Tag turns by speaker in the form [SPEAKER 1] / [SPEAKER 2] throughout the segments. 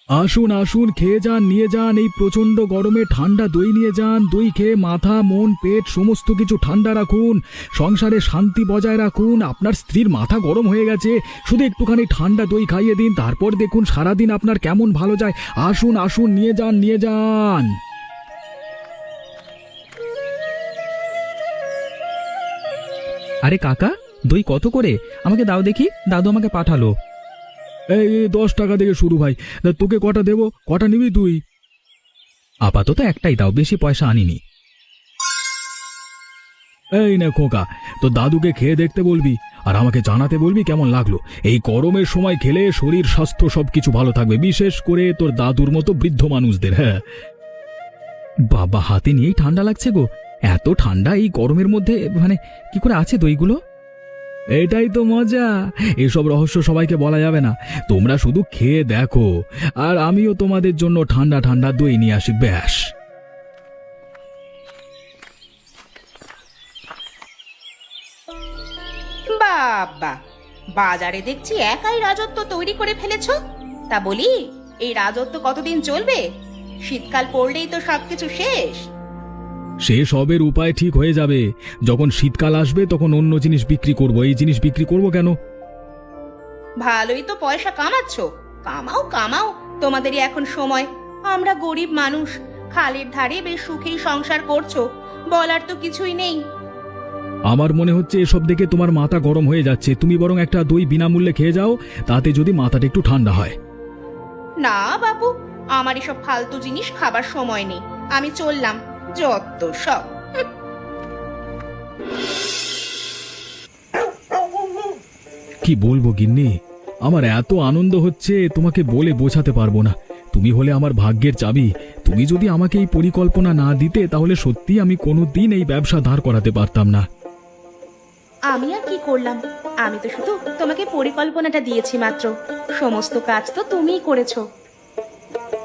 [SPEAKER 1] আসুন আসুন, খেয়ে যান, নিয়ে যান। এই প্রচন্ড গরমে ঠান্ডা দই নিয়ে যান। দই খেয়ে মাথা, মন, পেট সমস্ত কিছু ঠান্ডা রাখুন। সংসারে শান্তি বজায় রাখুন। আপনার স্ত্রীর মাথা গরম হয়ে গেছে, শুধু একটুখানি ঠান্ডা দই খাইয়ে দিন, তারপর দেখুন সারাদিন আপনার কেমন ভালো যায়। আসুন আসুন, নিয়ে যান, নিয়ে যান।
[SPEAKER 2] আরে কাকা, দই কত করে? আমাকে দাও দেখি, দাদু আমাকে পাঠালো।
[SPEAKER 1] এই 10 টাকা থেকে শুরু ভাই। তা তোকে কটা দেবো? কটা নিবি তুই?
[SPEAKER 2] আপাতত একটাই দাও, বেশি পয়সা আনিনি।
[SPEAKER 1] এই নে খোকা, তো দাদুকে খেয়ে দেখতে বলবি, আর আমাকে জানাতে বলবি কেমন লাগলো। এই গরমের সময় খেলে শরীর স্বাস্থ্য সবকিছু ভালো থাকবে, বিশেষ করে তোর দাদুর মতো বৃদ্ধ মানুষদের। হ্যাঁ
[SPEAKER 2] বাবা, হাতে নিয়েই ঠান্ডা লাগছে গো। এত ঠান্ডা এই গরমের মধ্যে, মানে কি করে আছে দইগুলো?
[SPEAKER 1] এটাই তো মজা। এসব রহস্য সবাইকে বলা যাবে না, তোমরা শুধু খেয়ে দেখো, আর আমিও তোমাদের জন্য ঠান্ডা ঠান্ডা দই নিয়ে আসি। ব্যাস।
[SPEAKER 3] বাবা, বাজারে দেখছি একাই রাজত্ব তৈরি করে ফেলেছো। তা বলি, এই রাজত্ব কতদিন চলবে? শীতকাল পড়লেই তো সবকিছু শেষ।
[SPEAKER 1] সে সবের উপায় ঠিক হয়ে যাবে। যখন শীতকাল আসবে তখন অন্য জিনিস বিক্রি করব। এই জিনিস বিক্রি করব কেন?
[SPEAKER 3] ভালোই তো পয়সা কামাচ্ছো। কামাও কামাও, তোমাদেরই এখন সময়। আমরা গরিব মানুষ, খালের ধারে বেশ সুখেই সংসার করছো, বলার তো কিছুই নেই।
[SPEAKER 1] আমার মনে হচ্ছে এসব দেখে তোমার মাথা গরম হয়ে যাচ্ছে। তুমি বরং একটা দই বিনামূল্যে খেয়ে যাও, তাতে যদি মাথাটা একটু ঠান্ডা হয়।
[SPEAKER 3] না বাবু, আমার এসব ফালতু জিনিস খাবার সময় নেই। আমি চললাম, যত সব।
[SPEAKER 1] কি বলবো গিন্নি, আমার এত আনন্দ হচ্ছে তোমাকে বলে বোঝাতে পারবো না। তুমি হলে আমার ভাগ্যের চাবি। তুমি যদি আমাকে এই পরিকল্পনা না দিতে, তাহলে সত্যি আমি কোনোদিন এই ব্যবসা দাঁড় করাতে পারতাম না।
[SPEAKER 3] আমি আর কি করলাম? আমি তো শুধু তোমাকে পরিকল্পনাটা দিয়েছি মাত্র। সমস্ত কাজ তো তুমিই করেছো।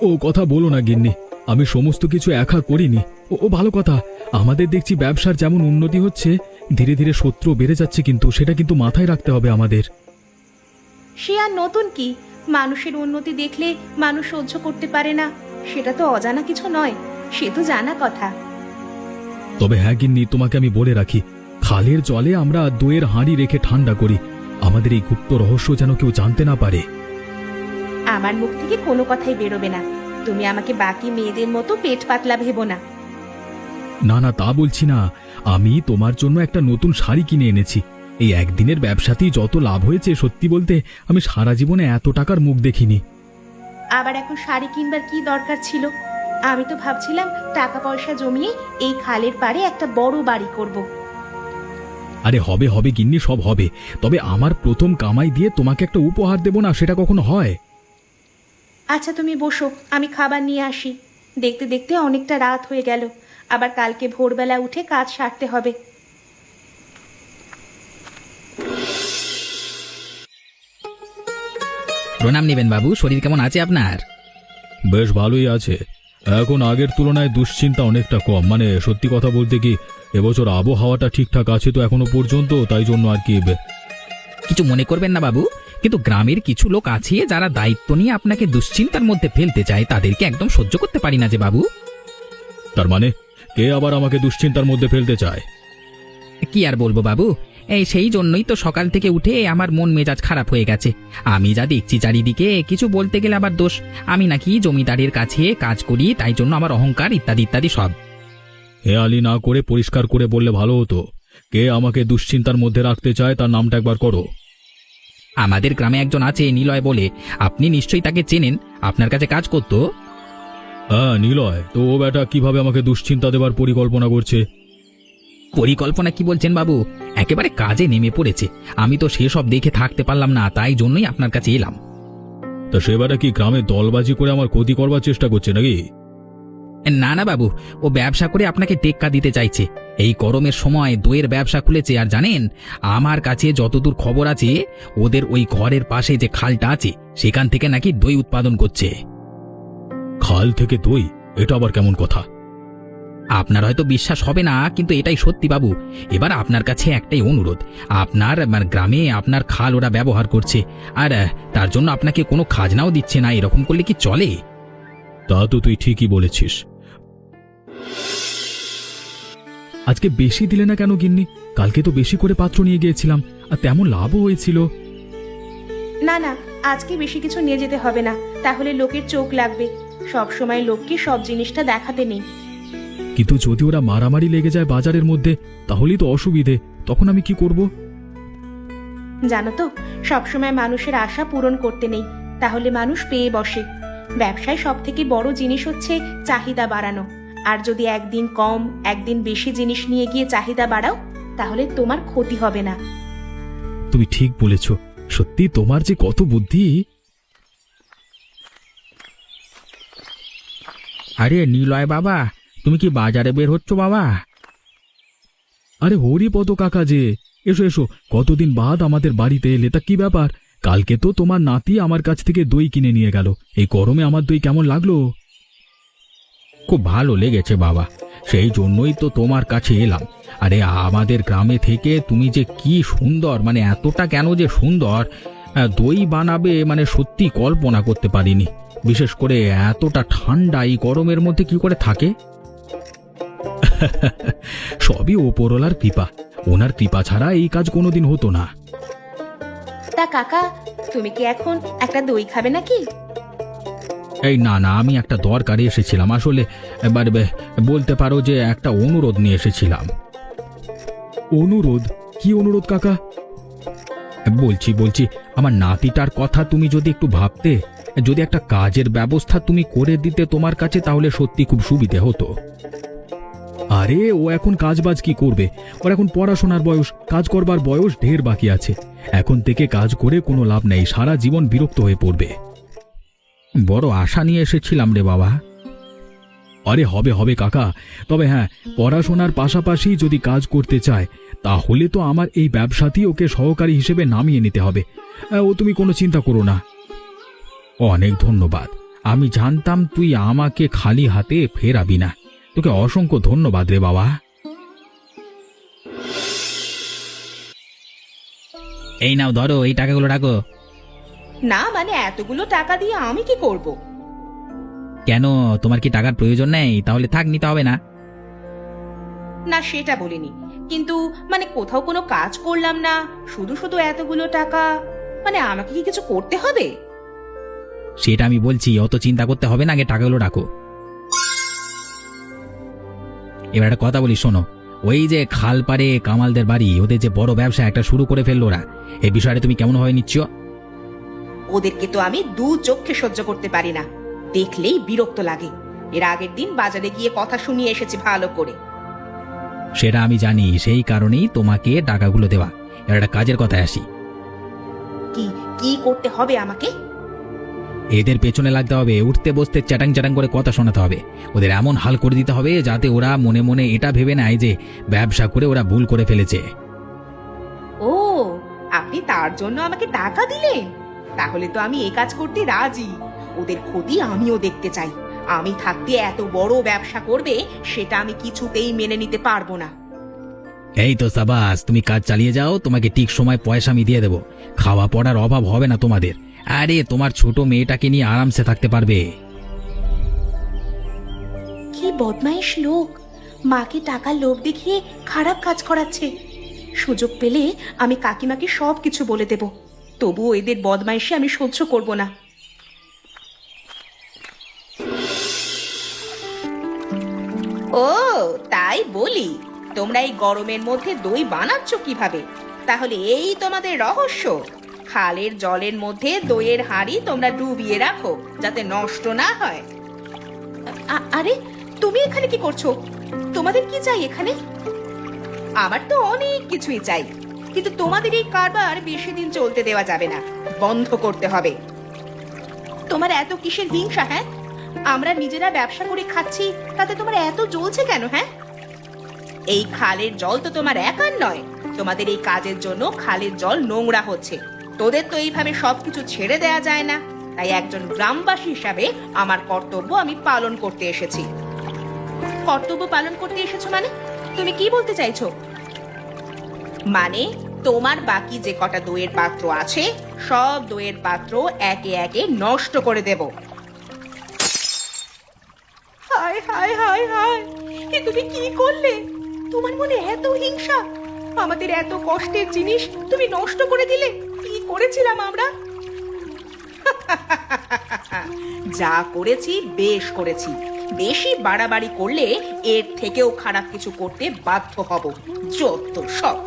[SPEAKER 1] ও কথা বলো না গিন্নি, আমি সমস্ত কিছু একা করিনি। ও ভালো কথা। আমাদের দেখছি ব্যবসার যেমন উন্নতি হচ্ছে, ধীরে ধীরে শত্রু বেড়ে যাচ্ছে, কিন্তু সেটা কিন্তু মাথায় রাখতে হবে আমাদের।
[SPEAKER 3] সে আর নতুন কি? মানুষের উন্নতি দেখলে মানুষ সহ্য করতে পারে না, সেটা তো অজানা কিছু নয়, সে তো জানা কথা।
[SPEAKER 1] তবে হ্যাঁ গিন্নি, তোমাকে আমি বলে রাখি, খালের জলে আমরা দইয়ের হাঁড়ি রেখে ঠান্ডা করি। আমাদের এই গুপ্ত রহস্য যেন কেউ জানতে না পারে।
[SPEAKER 3] আমার মুখ থেকে কোনো কথাই বেরোবে না। তুমি আমাকে বাকি মেয়েদের মতো পেট পাতলা ভেবো না।
[SPEAKER 1] না না, তা বলছি না। আমি তোমার জন্য একটা নতুন শাড়ি কিনে এনেছি। এই একদিনের ব্যবসাতেই যত লাভ হয়েছে, সত্যি বলতে আমি সারা জীবনে এত টাকার মুখ দেখিনি।
[SPEAKER 3] আবার এখন শাড়ি কিনবার কি দরকার ছিল? আমি তো ভাবছিলাম টাকা পয়সা জমিয়ে এই খালের পাড়ে একটা বড় বাড়ি করব।
[SPEAKER 1] আরে হবে হবে গিন্নি, সব হবে। তবে আমার প্রথম কামাই দিয়ে তোমাকে একটা উপহার দেব না, সেটা কখনো হয়?
[SPEAKER 3] আচ্ছা তুমি বসো, আমি খাবার নিয়ে আসি। দেখতে দেখতে অনেকটা রাত হয়ে গেল, আবার কালকে ভোরবেলা উঠে কাজ সারতে হবে।
[SPEAKER 2] প্রণাম নেবেন বাবু, শরীর কেমন আছে আপনার?
[SPEAKER 1] বেশ ভালোই আছে। এখন আগের তুলনায় দুশ্চিন্তা অনেকটা কম। মানে সত্যি কথা বলতে কি, এবছর আবহাওয়াটা ঠিকঠাক আছে তো এখনো পর্যন্ত, তাই জন্য আর কি।
[SPEAKER 2] কিছু মনে করবেন না বাবু, কিন্তু গ্রামের কিছু লোক আছে যারা দায়িত্ব নিয়ে আপনাকে দুশ্চিন্তার মধ্যে ফেলতে চায়, তাদেরকে একদম সহ্য করতে পারি না যে বাবু।
[SPEAKER 1] তার মানে কে আবার আমাকে দুশ্চিন্তার মধ্যে ফেলতে চায়?
[SPEAKER 2] কি আর বলবো বাবু, এই সেই জন্যই তো সকাল থেকে উঠে আমার মন মেজাজ খারাপ হয়ে গেছে। আমি যা দেখছি চারিদিকে, কিছু বলতে গেলে আবার দোষ। আমি নাকি জমিদারের কাছে কাজ করি, তাই জন্য আমার অহংকার ইত্যাদি ইত্যাদি সব।
[SPEAKER 1] হেয়ালি না করে পরিষ্কার করে বললে ভালো হতো। কে আমাকে দুশ্চিন্তার মধ্যে রাখতে চায়, তার নামটা একবার করো।
[SPEAKER 2] আমাদের গ্রামে একজন আছে নিলয় বলে, আপনি নিশ্চয়ই তাকে চেনেন, আপনার কাছে কাজ করতো।
[SPEAKER 1] হ্যাঁ নিলয়, তো ও বেটা কিভাবে আমাকে দুশ্চিন্তা দেবার পরিকল্পনা করছে?
[SPEAKER 2] পরিকল্পনা কি বলছেন বাবু, একেবারে কাজে নেমে পড়েছে। আমি তো সেসব দেখে থাকতে পারলাম না, তাই জন্যই আপনার কাছে এলাম।
[SPEAKER 1] তা সে বেটা কি গ্রামে দলবাজি করে আমার ক্ষতি করবার চেষ্টা করছে নাকি?
[SPEAKER 2] না না বাবু, ও ব্যবসা করে আপনাকে টেক্কা দিতে চাইছে। এই গরমের সময় দইয়ের ব্যবসা খুলেছে, আর জানেন আমার কাছে যতদূর খবর আছে, ওদের ওই ঘরের পাশে যে খালটা আছে সেখান থেকে নাকি দই উৎপাদন করছে।
[SPEAKER 1] খাল থেকে দই? এটা আবার কেমন কথা?
[SPEAKER 2] আপনার হয়তো বিশ্বাস হবে না, কিন্তু এটাই সত্যি বাবু। এবার আপনার কাছে একটাই অনুরোধ, আপনার গ্রামে আপনার খাল ওরা ব্যবহার করছে, আর তার জন্য আপনাকে কোনো খাজনাও দিচ্ছে না। এরকম করলে কি চলে?
[SPEAKER 1] তা তো তুই ঠিকই বলেছিস। আজকে বেশি দিলে না কেন গিন্নি? কালকে তো বেশি করে পাত্র নিয়ে গিয়েছিলাম, আর তেমন লাভও হয়েছিল।
[SPEAKER 3] না না, আজকে বেশি কিছু নিয়ে যেতে হবে না, তাহলে লোকের চোখ লাগবে। সব সময় লোককে সব জিনিসটা দেখাতে নেই।
[SPEAKER 1] কিন্তু যদি ওরা মারামারি লেগে যায় বাজারের মধ্যে, তাহলেই তো অসুবিধে। তখন আমি কি করব?
[SPEAKER 3] জানো তো, সবসময় মানুষের আশা পূরণ করতে নেই, তাহলে মানুষ পেয়ে বসে। ব্যবসায় সব থেকে বড় জিনিস হচ্ছে চাহিদা বাড়ানো। আর যদি একদিন কম একদিন বেশি জিনিস নিয়ে গিয়ে চাহিদা বাড়াও, তাহলে তোমার ক্ষতি হবে না।
[SPEAKER 1] তুমি ঠিক বলেছ, সত্যি তোমার যে কত বুদ্ধি।
[SPEAKER 2] আরে নিলয় বাবা, তুমি কি বাজারে বের হচ্ছ বাবা?
[SPEAKER 1] আরে হরিপদ কাকা যে, এসো এসো, কতদিন বাদ আমাদের বাড়িতে এলে, তা কি ব্যাপার? কালকে তো তোমার নাতি আমার কাছ থেকে দই কিনে নিয়ে গেল। এই গরমে আমার দই কেমন লাগলো?
[SPEAKER 2] খুব ভালো লেগেছে বাবা, সেই জন্যই তো তোমার কাছে এলাম। আরে আমাদের গ্রামে থেকে তুমি যে কি সুন্দর, এতটা কেন যে সুন্দর দই বানাবে, সত্যি কল্পনা করতে পারিনি। বিশেষ করে এতটা ঠান্ডা এই গরমের মধ্যে কি করে থাকে?
[SPEAKER 1] সবই ওপরওয়ালার কৃপা, ওনার কৃপা ছাড়া এই কাজ কোনোদিন হতো না।
[SPEAKER 3] তা কাকা, তুমি কি এখন একটা দই খাবে নাকি?
[SPEAKER 2] এই না না, আমি একটা দরকারে এসেছিলাম আসলে। এবার বলতে পারো যে একটা অনুরোধ নিয়ে এসেছিলাম।
[SPEAKER 1] অনুরোধ? কি অনুরোধ কাকা?
[SPEAKER 2] বলছি আমার নাতিটার কথা তুমি যদি একটু ভাবতে, যদি একটা কাজের ব্যবস্থা তুমি করে দিতে তোমার কাছে, তাহলে সত্যি খুব সুবিধে হতো।
[SPEAKER 1] আরে ও এখন কাজবাজ কি করবে? ওর এখন পড়াশোনার বয়স, কাজ করবার বয়স ঢের বাকি আছে। এখন থেকে কাজ করে কোনো লাভ নেই, সারা জীবন বিরক্ত হয়ে পড়বে।
[SPEAKER 2] বড় আশা নিয়ে এসেছিলাম রে বাবা।
[SPEAKER 1] আরে হবে হবে কাকা, তবে হ্যাঁ, পড়াশোনার পাশাপাশি যদি কাজ করতে চায়, তাহলে তো আমার এই ব্যবসাতেই ওকে সহকারী হিসেবে নামিয়ে নিতে হবে। ও তুমি কোনো চিন্তা করো না।
[SPEAKER 2] অনেক ধন্যবাদ, আমি জানতাম তুই আমাকে খালি হাতে ফেরাবি না। তোকে অসংখ্য ধন্যবাদ রে বাবা। এই নাও ধরো, এই টাকাগুলো রাখো।
[SPEAKER 3] না এতগুলো টাকা দিয়ে আমি কি করব?
[SPEAKER 2] কেন, তোমার কি টাকার প্রয়োজন নেই? তাহলে থাক, নিতে হবে না।
[SPEAKER 3] না সেটা বলিনি, কিন্তু কোথাও কোনো কাজ করলাম না, শুধু শুধু এতগুলো টাকা, আমাকে কি কিছু করতে হবে?
[SPEAKER 2] সেটা আমি বলছি, অত চিন্তা করতে হবে না, আগে টাকাগুলো রাখো। এবার একটা কথা বলি, শোনো। ওই যে খাল পারে কামালদের বাড়ি, ওদের যে বড় ব্যবসা একটা শুরু করে ফেললো ওরা, এই বিষয়টা তুমি কেমন হয় নিচ্ছ?
[SPEAKER 3] ওদেরকে তো আমি দু চোখে সহ্য করতে পারি না, দেখলেই বিরক্ত লাগে। এর আগের দিন বাজারে গিয়ে কথা শুনিয়ে এসেছি ভালো করে।
[SPEAKER 2] সেটা আমি জানি, সেই কারণেই তোমাকে টাকাগুলো দেওয়া। এবার একটা কাজের কথায় আসি।
[SPEAKER 3] কি কি করতে হবে আমাকে?
[SPEAKER 2] এদের পেছনে লাগতে হবে, উঠতে বসতে চ্যাটাং চ্যাটাং করে কথা শোনাতে হবে। ওদের এমন হাল করে দিতে হবে যাতে ওরা মনে মনে এটা ভেবে নেয় যে ব্যবসা করে ওরা ভুল করে ফেলেছে।
[SPEAKER 3] ও, আপনি তার জন্য আমাকে টাকা দিলেন? তাহলে তো আমি এই কাজ করতে রাজি। ওদের ক্ষতি আমিও দেখতে চাই। আমি থাকতে এত বড় ব্যবসা করবে, সেটা আমি কিছুতেই মেনে নিতে পারবো না।
[SPEAKER 2] এই তো সাবাস, তুমি কাজ চালিয়ে যাও, তোমাকে ঠিক সময় পয়সা আমি দিয়ে দেবো। খাওয়া পড়ার অভাব হবে না তোমাদের। আরে তোমার ছোট মেয়েটাকে নিয়ে আরামসে থাকতে পারবে।
[SPEAKER 3] কি বদমাইশ লোক, মাকে টাকার লোভ দেখিয়ে খারাপ কাজ করাচ্ছে। সুযোগ পেলে আমি কাকিমাকে সব কিছু বলে দেব, তবুও এদের বদমাইশি আমি সহ্য করব না। ও তাই বলি, তোমরা এই গরমের মধ্যে দই বানাচ্ছ কিভাবে? তাহলে এই তোমাদের রহস্য। খালের জলের মধ্যে দইয়ের হাঁড়ি তোমরা ডুবিয়ে রাখো যাতে নষ্ট না হয়। আরে তুমি এখানে কি করছো? তোমাদের কি চাই এখানে? আমার তো অনেক কিছুই চাই, কিন্তু তোমাদের এই কারবার বেশি দিন চলতে দেওয়া যাবে না, বন্ধ করতে হবে। তোমার এত কিসের হিংসা? হ্যাঁ, আমরা নিজেরা ব্যবসা করে খাচ্ছি, তাতে তোমার এত জ্বলছে কেন? হ্যাঁ, এই খালের জল তো তোমার একার নয়, তোমাদের এই কাজের জন্য খালের জল নোংরা হচ্ছে। তোদের তো এইভাবে সবকিছু ছেড়ে দেয়া যায় না, তাই একজন গ্রামবাসী হিসাবে আমার কর্তব্য আমি পালন করতে এসেছি। কর্তব্য পালন করতে এসেছো মানে? তুমি কি বলতে চাইছো? মানে তোমার বাকি যে কটা দইয়ের পাত্র আছে সব দইয়ের পাত্র একে একে নষ্ট করে দেব। হায় হায় হায় হায়, এ তুমি কি করলে? তোমার মনে এত হিংসা? আমাদের এত কষ্টের জিনিস তুমি নষ্ট করে দিলে। কি করেছিলাম আমরা? যা করেছি বেশ করেছি। বেশি বাড়াবাড়ি করলে এর থেকেও খারাপ কিছু করতে বাধ্য হব। যত সব।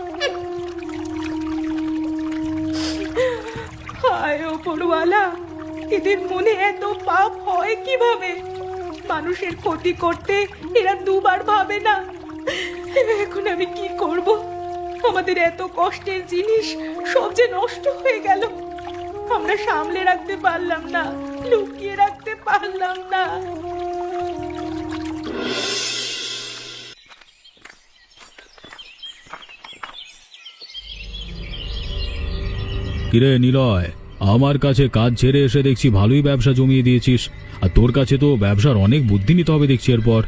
[SPEAKER 3] হায় ওপরওয়ালা, এদের মনে এত পাপ হয় কিভাবে? মানুষের ক্ষতি করতে এরা দুবার ভাবে না। এখন আমি কি করব? আমাদের এত কষ্টের জিনিস সব যে নষ্ট হয়ে গেল। আমরা সামলে রাখতে পারলাম না, লুকিয়ে রাখতে পারলাম না।
[SPEAKER 1] কিরে নিলয়, আমার কাছে কাজ ছেড়ে এসে দেখছি ভালোই ব্যবসা জমিয়ে দিয়েছিস। আর তোর কাছে তো ব্যবসার অনেক বুদ্ধি নিতে হবে দেখছি এরপর।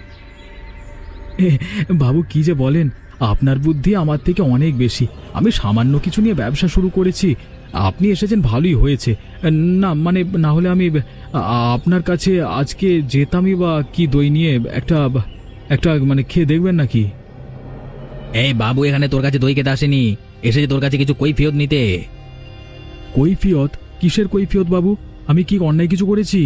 [SPEAKER 1] বাবু কি যে বলেন, আপনার বুদ্ধি আমার থেকে অনেক বেশি। আমি সামান্য কিছু নিয়ে ব্যবসা শুরু করেছি, আপনি এসেছেন ভালোই হয়েছে। না মানে না হলে আমি আপনার কাছে আজকে যেতামই বা কি দই নিয়ে একটা একটা মানে খেয়ে দেখবেন নাকি?
[SPEAKER 2] এই বাবু এখানে তোর কাছে দই খেতে আসেনি, এসেছে তোর কাছে কিছু কৈফিয়ত নিতে।
[SPEAKER 1] কৈফিয়ত? কিসের কৈফিয়ত বাবু? আমি কি অন্যায় কিছু করেছি?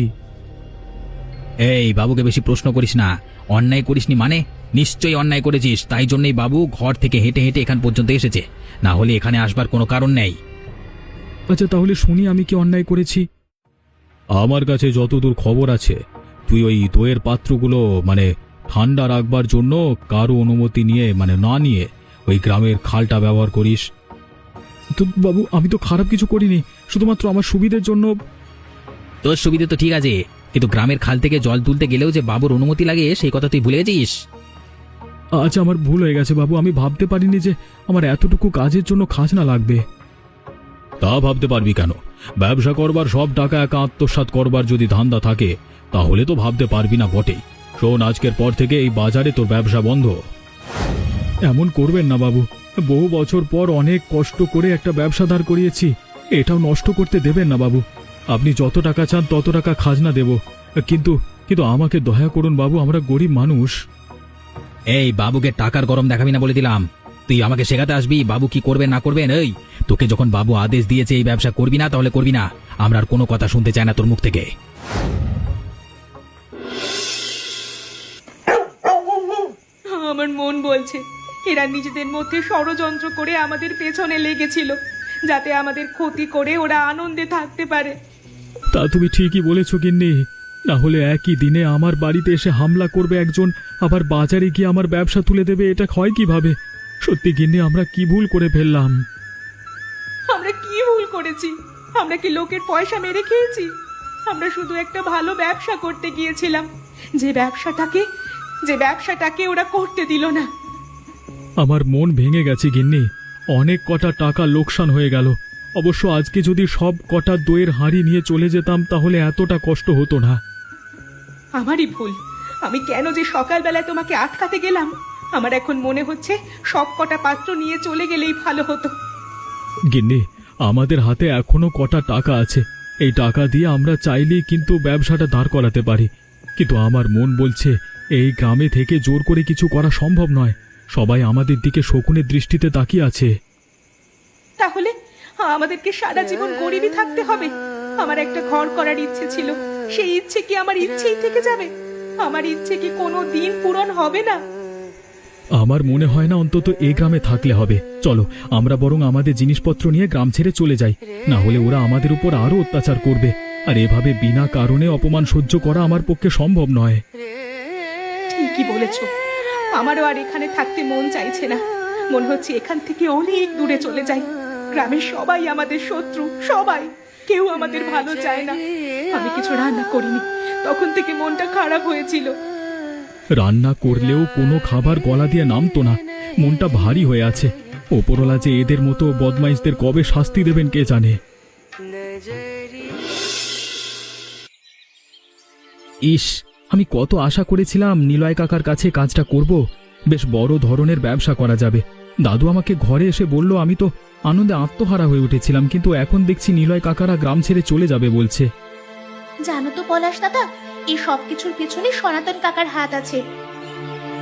[SPEAKER 2] এই বাবুকে বেশি প্রশ্ন করিস না। অন্যায় করিসনি মানে নিশ্চয়ই অন্যায় করেছিস, তাই জন্যই বাবু ঘর থেকে হেঁটে হেঁটে এখান পর্যন্ত এসেছে, না হলে এখানে আসবার কোনো কারণ নেই।
[SPEAKER 1] আচ্ছা তাহলে শুনি আমি কি অন্যায় করেছি। আমার কাছে যতদূর খবর আছে তুই ওই দইয়ের পাত্রগুলো মানে ঠান্ডা রাখবার জন্য কারো অনুমতি নিয়ে মানে না নিয়ে ওই গ্রামের খালটা ব্যবহার করিস। তো বাবু আমি তো খারাপ কিছু করিনি, শুধুমাত্র আমার সুবিধের জন্য।
[SPEAKER 2] তোর সুবিধে তো ঠিক আছে, কিন্তু গ্রামের খাল থেকে জল তুলতে গেলেও যে বাবুর অনুমতি লাগে সেই কথা তুই ভুলে গেছিস।
[SPEAKER 1] আচ্ছা আমার ভুল হয়ে গেছে বাবু, আমি ভাবতে পারিনি যে আমার এতটুকু কাজের জন্য খাজনা লাগবে। তা ভাবতে পারবি কেন? ব্যবসা করবার সব টাকা একা আত্মসাৎ করবার যদি ধান্দা থাকে তাহলে তো ভাবতে পারবি না বটেই। শোন, আজকের পর থেকে এই বাজারে তোর ব্যবসা বন্ধ। এমন করবেন না বাবু, বহু বছর পর অনেক কষ্ট করে একটা ব্যবসা দাঁড় করিয়েছি, এটাও নষ্ট করতে দেবেন না বাবু। আপনি যত টাকা চান তত টাকা খাজনা দেব, কিন্তু কিন্তু আমাকে দয়া করুন বাবু, আমরা গরিব মানুষ।
[SPEAKER 2] এই বাবুকে টাকার গরম দেখাবি না বলে দিলাম। তুই আমাকে শেখাতে আসবি বাবু কি করবেন না করবেন? এই তোকে যখন বাবু আদেশ দিয়েছে এই ব্যবসা করবি না তাহলে করবি না, আমরা আর কোনো কথা শুনতে চাই না তোর মুখ থেকে।
[SPEAKER 3] আমার মন বলছে এরা নিজেদের মধ্যে ষড়যন্ত্র করে আমাদের পেছনে লেগেছিল, যাতে আমাদের ক্ষতি করে ওরা আনন্দে থাকতে পারে।
[SPEAKER 1] তা তুমি ঠিকই বলেছ গিন্নি, না হলে একই দিনে আমার বাড়িতে এসে হামলা করবে একজন, আবার বাজারে গিয়ে আমার ব্যবসা তুলে দেবে, এটা হয় কিভাবে? সত্যি গিন্নি, আমরা কি ভুল করে ফেললাম?
[SPEAKER 3] আমরা কি ভুল করেছি? আমরা কি লোকের পয়সা মেরে খেয়েছি? আমরা শুধু একটা ভালো ব্যবসা করতে গিয়েছিলাম, যে ব্যবসাটাকে ওরা করতে দিল না।
[SPEAKER 1] আমার মন ভেঙে গেছে গিন্নি, অনেক কটা টাকা লোকসান হয়ে গেল। অবশ্য আজকে যদি সব কটা দইয়ের হাঁড়ি নিয়ে চলে যেতাম তাহলে এতটা কষ্ট হতো না।
[SPEAKER 3] আমারই ভুল, আমি কেন যে সকালবেলায় তোমাকে আটকাতে গেলাম। আমার এখন মনে হচ্ছে সব কটা পাত্র নিয়ে চলে গেলেই ভালো হতো।
[SPEAKER 1] গিন্নি, আমাদের হাতে এখনো কটা টাকা আছে, এই টাকা দিয়ে আমরা চাইলেই কিন্তু ব্যবসাটা দাঁড় করাতে পারি। কিন্তু আমার মন বলছে এই গ্রামে থেকে জোর করে কিছু করা সম্ভব নয়, সবাই আমাদের দিকে শকুনের দৃষ্টিতে তাকিয়ে আছে।
[SPEAKER 3] তাহলে আমাদেরকে সারা জীবন গরিবই থাকতে হবে? আমার একটা ঘর করার ইচ্ছে ছিল, সেই ইচ্ছে কি আমার ইচ্ছেই থেকে যাবে? আমার ইচ্ছে কি কোনো দিন পূরণ হবে না?
[SPEAKER 1] আমার মনে হয় না অন্তত এই গ্রামে থাকলে হবে। চলো আমরা বরং আমাদের জিনিসপত্র নিয়ে গ্রাম ছেড়ে চলে যাই, না হলে ওরা আমাদের উপর আরো অত্যাচার করবে। আর এভাবে বিনা কারণে অপমান সহ্য করা আমার পক্ষে সম্ভব নয়।
[SPEAKER 3] ঠিকই বলেছ, আমারও আর এখানে থাকতে মন চাইছে না। মনে হচ্ছে এখান থেকে অনেক দূরে চলে যাই। গ্রামের সবাই আমাদের শত্রু, সবাই, কেউ আমাদের ভালো চায় না। আমি কিছু রান্না করিনি, তখন থেকে মনটা খারাপ হয়েছিল।
[SPEAKER 1] রান্না করলেও কোনো খাবার গলা দিয়ে নামতো না, মনটা ভারী হয়ে আছে। ওপরওয়ালা যে এদের মতো বদমাইশদের কবে শাস্তি দেবেন কে জানে।
[SPEAKER 2] ইস,
[SPEAKER 1] আমি কত আশা করেছিলাম নিলয় কাকার কাছে কাজটা করব, বেশ বড় ধরনের ব্যবসা করা যাবে। দাদু আমাকে ঘরে এসে বলল, আমি তো আনন্দে আত্মহারা হয়ে উঠেছিলাম, কিন্তু এখন দেখছি নিলয় কাকারা গ্রাম ছেড়ে চলে যাবে বলছে।
[SPEAKER 3] জানো তো পলাশ দাদা, এই সব কিছুর পেছনে সনাতন কাকার হাত আছে।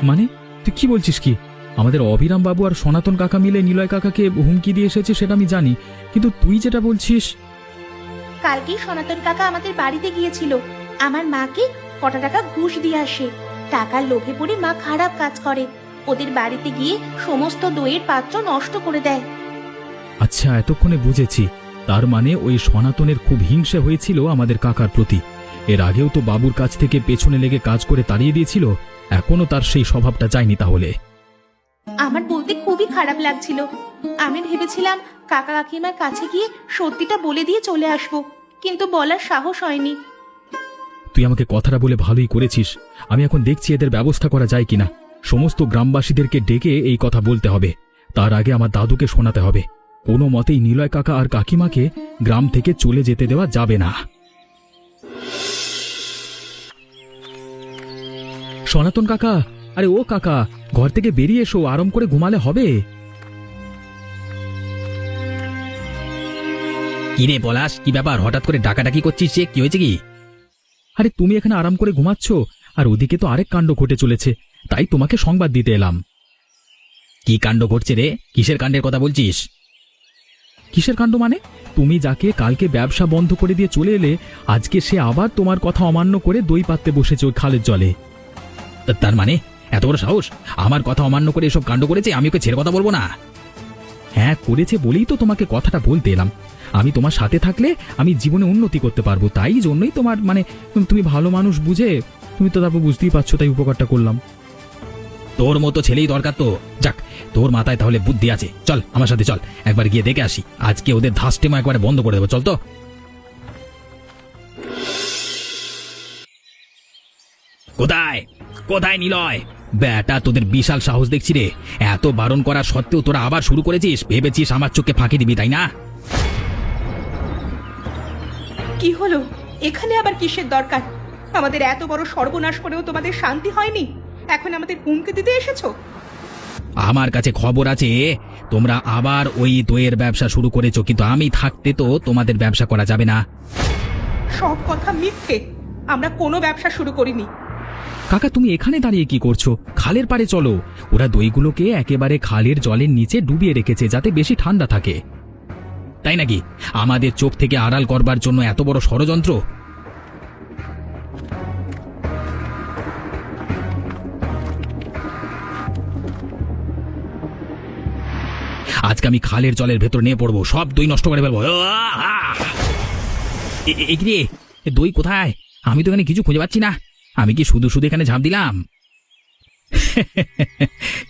[SPEAKER 1] মানে তুই কি বলছিস? কি আমাদের অবিরাম বাবু আর সনাতন কাকা মিলে নিলয় কাকাকে হুমকি দিয়ে এসেছে সেটা আমি জানি, কিন্তু তুই যেটা বলছিস।
[SPEAKER 3] কালকেই সনাতন কাকা আমাদের বাড়িতে গিয়েছিল, আমার মাকে কটা টাকা ঘুষ দিয়ে আসে। টাকার লোভে পড়ে মা খারাপ কাজ করে, ওদের বাড়িতে গিয়ে সমস্ত দইয়ের পাত্র নষ্ট করে দেয়।
[SPEAKER 1] আচ্ছা, এতক্ষণে বুঝেছি। তার মানে ওই সনাতনের খুব হিংসে হয়েছিল আমাদের কাকার প্রতি। এর আগেও তো বাবুর কাছ থেকে পেছনে লেগে কাজ করে তাড়িয়ে দিয়েছিল, এখনো তার সেই স্বভাবটা যায়নি তাহলে।
[SPEAKER 3] আমার বলতে খুবই খারাপ লাগছিল। আমি ভেবেছিলাম কাকা কাকিমার কাছে গিয়ে সত্যিটা বলে দিয়ে চলে আসবো, কিন্তু বলার সাহস হয়নি।
[SPEAKER 1] তুই আমাকে কথাটা বলে ভালোই করেছিস। আমি এখন দেখছি এদের ব্যবস্থা করা যায় কিনা। সমস্ত গ্রামবাসীদেরকে ডেকে এই কথা বলতে হবে। তার আগে আমার দাদুকে শোনাতে হবে। কোনো মতেই নিলয় কাকা আর কাকিমাকে গ্রাম থেকে চলে যেতে দেওয়া যাবে না। সনাতন কাকা, আরে ও কাকা, ঘর থেকে বেরিয়ে এসো, আরাম করে ঘুমালে হবে।
[SPEAKER 2] কি রে পলাশ, কি ব্যাপার? হঠাৎ করে ডাকাডাকি করছিস যে, কি হয়েছে কি?
[SPEAKER 1] আরে তুমি এখানে আরাম করে ঘুমাচ্ছ, আর ওদিকে তো আরেক কাণ্ড ঘটে চলেছে, তাই তোমাকে সংবাদ দিতে এলাম।
[SPEAKER 2] কি কাণ্ড ঘটছে রে? কিসের কাণ্ডের কথা বলছিস?
[SPEAKER 1] কিসের কাণ্ড মানে? তুমি যাকে কালকে ব্যবসা বন্ধ করে দিয়ে চলে এলে, আজকে সে আবার তোমার কথা অমান্য করে দই পাততে বসেছে ওই খালের জলে।
[SPEAKER 2] তার মানে এত বড় সাহস? আমার কথা অমান্য করে এসব কাণ্ড করেছে, আমি ওকে ছেড়ে কথা বলবো না?
[SPEAKER 1] হ্যাঁ, করেছে বলেই তো তোমাকে কথাটা বলতে এলাম। আমি তোমার সাথে থাকলে আমি জীবনে উন্নতি করতে পারবো, তাই জন্যই তোমার মানে তুমি ভালো মানুষ বুঝে, তুমি তো তারপর বুঝতেই পারছো, তাই উপকারটা করলাম।
[SPEAKER 2] তোর মতো ছেলেই দরকার তো। যাক, তোর মাথায় তাহলে বুদ্ধি আছে। চল আমার সাথে চল, একবার গিয়ে দেখে আসি। আজকে ওদের ধাস্টেমা একবারে বন্ধ করে দেবো, চল তো। কোথায় কোথায় নিলয়? বেটা, তোদের বিশাল সাহস দেখছি রে। এত বারণ করা সত্ত্বেও তোরা আবার শুরু করেছিস। ভেবেছিস আমার চোখে ফাঁকি দিবি, তাই না?
[SPEAKER 3] কি হলো? এখানে আবার কিসের দরকার? আমাদের এত বড় সর্বনাশ করেও তোমাদের শান্তি হয়নি, এখন আমাদের হুমকি দিতে এসেছো?
[SPEAKER 2] আমার কাছে খবর আছে তোমরা আবার ওই দইয়ের ব্যবসা শুরু করেছো, কিন্তু আমি থাকতে তো তোমাদের ব্যবসা করা যাবে না।
[SPEAKER 3] সব কথা মিথ্যে, আমরা কোনো ব্যবসা শুরু করিনি।
[SPEAKER 1] কাকা, তুমি এখানে দাঁড়িয়ে কি করছো? খালের পাড়ে চলো। ওরা দইগুলোকে একেবারে খালের জলের নিচে ডুবিয়ে রেখেছে যাতে বেশি ঠান্ডা থাকে।
[SPEAKER 2] তাই নাকি? আমাদের চোখ থেকে আড়াল করবার জন্য এত বড় ষড়যন্ত্র? আজকে আমি খালের জলের ভেতর নিয়ে পড়বো, সব দই নষ্ট করে ফেলবো। রে, দই কোথায়? আমি তো এখানে কিছু খুঁজে পাচ্ছি না। আমি কি শুধু শুধু এখানে ঝাঁপ দিলাম?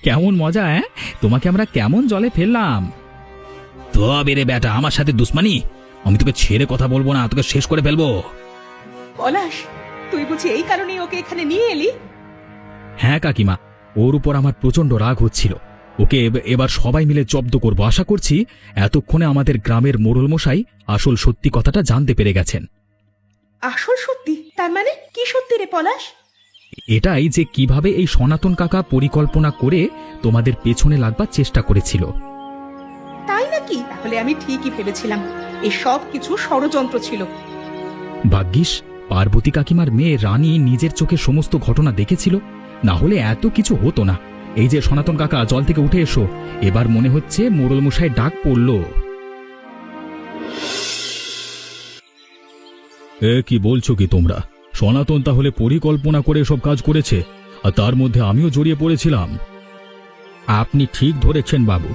[SPEAKER 1] কেমন মজা! তোমাকে আমরা কেমন জলে ফেললাম।
[SPEAKER 2] তবে রে বেটা, আমার সাথে দুশ্মনী? আমি তোকে ছেড়ে কথা বলবো না, তোকে শেষ করে ফেলবো।
[SPEAKER 3] পলাশ, তুই বুঝি এই কারণেই ওকে এখানে নিয়ে এলি?
[SPEAKER 1] হ্যাঁ কাকিমা, ওর উপর আমার প্রচন্ড রাগ হচ্ছিল। ওকে এবার সবাই মিলে জব্দ করব। আশা করছি এতক্ষণে আমাদের গ্রামের মোড়ল মশাই আসল সত্যি কথাটা জানতে পেরে গেছেন।
[SPEAKER 3] আসল সত্যি? তার মানে কি সত্যি রে পলাশ?
[SPEAKER 1] এটাই যে কিভাবে এই সনাতন কাকা পরিকল্পনা করে তোমাদের পেছনে লাগবার চেষ্টা করেছিল।
[SPEAKER 3] তাই নাকি? তাহলে আমি ঠিকই ভেবেছিলাম এই সব কিছু ষড়যন্ত্র ছিল।
[SPEAKER 1] ভাগ্যিস পার্বতী কাকিমার মেয়ে রানী নিজের চোখে সমস্ত ঘটনা দেখেছিল, না হলে এত কিছু হতো না। এই যে সনাতন কাকা, জল থেকে উঠে এসো। এবার মনে হচ্ছে মোড়ল মশাই ডাক পড়ল। কি বলছো কি তোমরা? সনাতন তাহলে পরিকল্পনা করে সব কাজ করেছে, আর তার মধ্যে আমিও জড়িয়ে পড়েছিলাম। আপনি ঠিক ধরেছেন বাবু।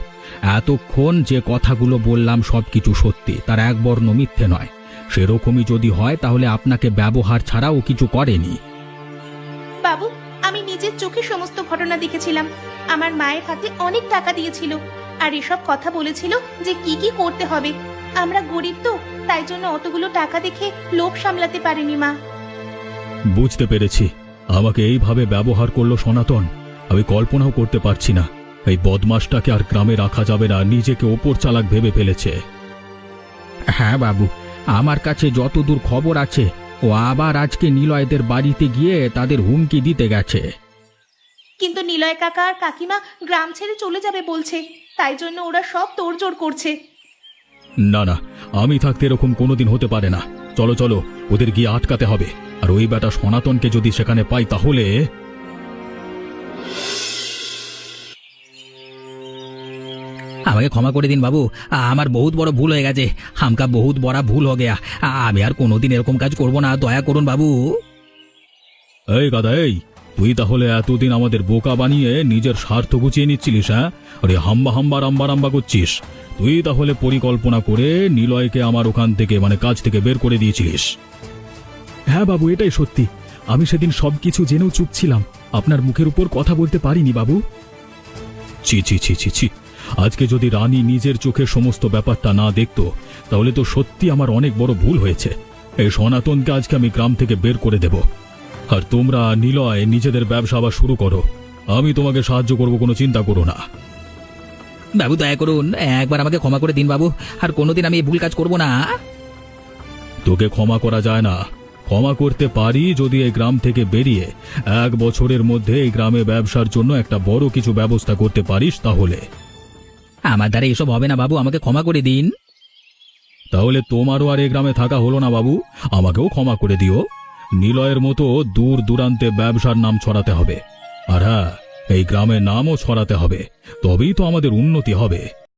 [SPEAKER 1] এতক্ষণ যে কথাগুলো বললাম সবকিছু সত্যি, তার এক বর্ণ মিথ্যে নয়। সেরকমই যদি হয় তাহলে আপনাকে ব্যবহার ছাড়া ও কিছু করেনি।
[SPEAKER 3] বাবু, আমি নিজের চোখে সমস্ত ঘটনা দেখেছিলাম। আমার মায়ের হাতে অনেক টাকা দিয়েছিল, আর এসব কথা বলেছিল যে কি কি করতে হবে। আমরা গরিব তো, তাই জন্য অতগুলো টাকা দেখে লোভ সামলাতে পারিনি মা।
[SPEAKER 1] বুঝতে পেরেছি। আমাকে এইভাবে ব্যবহার করলো সনাতন, আমি কল্পনাও করতে পারছি না। এই বদমাসটাকে আর গ্রামে রাখা যাবে না, নিজেকে ওপর চালাক ভেবে ফেলেছে।
[SPEAKER 2] হ্যাঁ বাবু, আমার কাছে যতদূর খবর আছে
[SPEAKER 1] ও আবার আজকে নিলয়দের বাড়িতে গিয়ে তাদের হুমকি দিতে গেছে।
[SPEAKER 3] কিন্তু নিলয় কাকা আর কাকিমা গ্রাম ছেড়ে চলে যাবে বলছে, তাই জন্য ওরা সব তোড়জোড় করছে।
[SPEAKER 1] না না, আমি থাকতে এরকম কোনোদিন হতে পারে না। চলো চলো, ওদের গিয়ে আটকাতে হবে। আর ওই বেটা সনাতনকে যদি সেখানে পাই তাহলে।
[SPEAKER 2] আমাকে ক্ষমা করে দিন বাবু, আমার বহুত বড় ভুল হয়ে গেছে। হামকা বহুত বড় ভুল হয়ে গেয়া। আমি আর কোনোদিন এরকম কাজ করব না, দয়া করুন বাবু।
[SPEAKER 1] এই গাদা, এই তুই তাহলে এতদিন আমাদের বোকা বানিয়ে নিজের স্বার্থ গুছিয়ে নিচ্ছিলিস? হ্যাঁ, আরে হাম্বা হাম্বা রাম্বা রাম্বা করছিস। তুই তাহলে পরিকল্পনা করে নিলয়কে আমার ওখান থেকে কাজ থেকে বের করে দিয়েছিলিস। হ্যাঁ বাবু, এটাই সত্যি। আমি সেদিন সবকিছু জেনেও চুপ ছিলাম, আপনার মুখের উপর কথা বলতে পারিনি বাবু। ছি ছি ছি ছি ছি, আজকে যদি রানী নিজের চোখে সমস্ত ব্যাপারটা না দেখতো তাহলে তো সত্যি আমার অনেক বড় ভুল হয়েছে। এই সনাতনকে আজকে আমি গ্রাম থেকে বের করে দেব। আর তোমরা নিলয় নিজেদের ব্যবসা আবার শুরু করো, আমি তোমাকে সাহায্য করব, কোনো চিন্তা করো না।
[SPEAKER 2] বাবু দয়া করুন, একবার আমাকে ক্ষমা করে দিন বাবু, আর কোনোদিন আমি এই ভুল কাজ করব না।
[SPEAKER 1] তোকে ক্ষমা করা যায় না, ক্ষমা করতে পারি যদি এই গ্রাম থেকে বেরিয়ে 1 বছরের মধ্যে এই গ্রামে ব্যবসার জন্য একটা বড় কিছু ব্যবস্থা করতে পারিস তাহলে।
[SPEAKER 2] আমার দ্বারা এসব হবে না বাবু, আমাকে ক্ষমা করে দিন।
[SPEAKER 1] তাহলে তোমারও আর এই গ্রামে থাকা হলো না বাবু, আমাকেও ক্ষমা করে দিও। নিলয়ের মতো দূর দূরান্তে ব্যবসার নাম ছড়াতে হবে, আর হ্যাঁ, এই গ্রামের নামও ছড়াতে হবে, তবেই তো আমাদের উন্নতি হবে।